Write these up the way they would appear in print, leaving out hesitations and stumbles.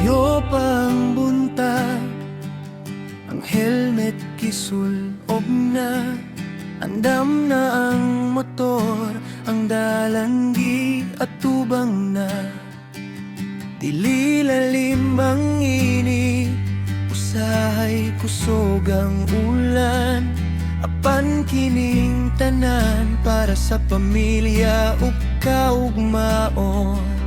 Tuyo pang buntag, ang helmet kisulog na. Andam na ang motor, ang dalanggi at tubang na. Dili lalim ang init, usahay kusog ang ulan. Apan kining tanan para sa pamilya ug kaugmaon.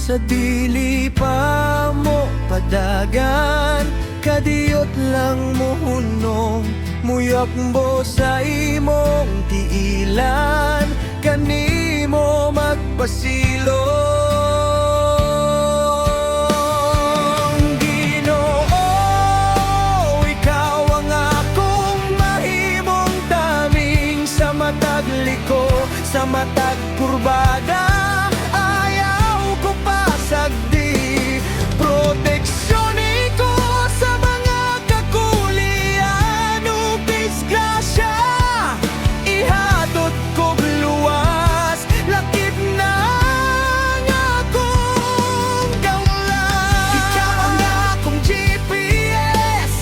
Sa dili pa mo padagan, kadiyot lang mo hunong. Muyakbo sa imong tiilan, kanimo magpasilong. Ginoo, ikaw ang akong mahimong taming sa matag liko, sa matag kurbada. Ayaw ko pasagdi, proteksyon ko sa mga kakulian o disgrasya. Ihatod ko luwas, lakip na ang akong gawlan. Ikaw ang akong GPS,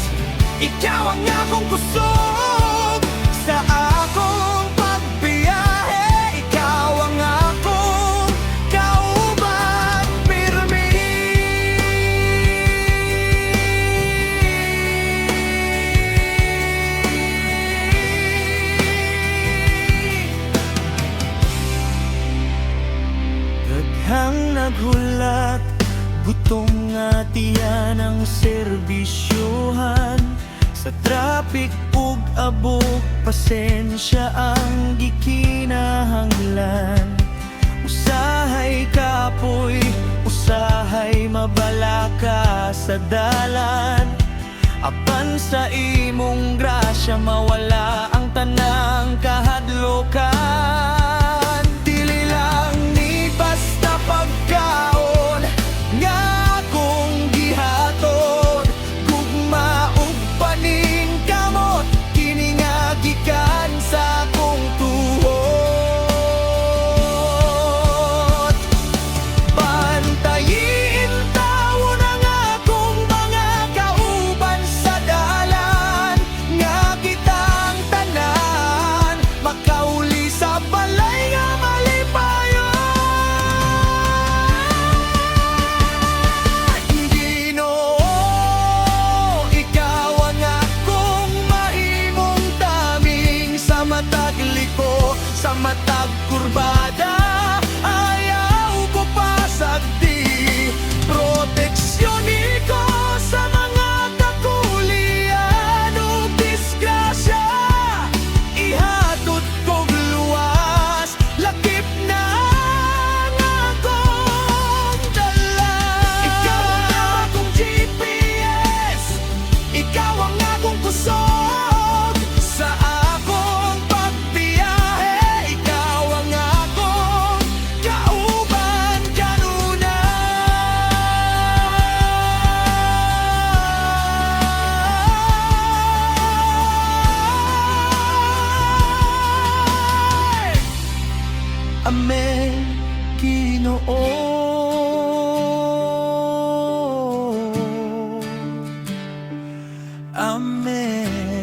ikaw ang akong kusog sa akong pagbiyahe. Ikaw ang akong kauban pirmi. Daghang naghulat, gutom nga tiyan ang serbisyohan. Sa traffic ug abok, pasensya ang gikinahanglan. Usahay kapoy, usahay mabalaka sa dalan. Apan sa imong grasya mawala ang tanang kahadlokan. Dili lang ni basta pagkaon nga akong gihatod, gugma ug paning kamot, kini nga gikan sa akong tuhod. Bantayin tawon ang akong mga kauban sa dalan, nga kitang tanan makauli sa balay nga malipayon. Ginoo, ikaw ang akong mahimong taming sa matag liko, sa matag kurbada. Ayaw ko pasagdi, proteksyon ko sa mga kakulian o disgrasya. Ihatod ko luwas, lakip na ang akong dala. Ikaw ang akong GPS, ikaw ang akong kusog sa akong pagbiyahe. Ikaw ang akong kauban kanunay. Amen, Ginoo. Amen.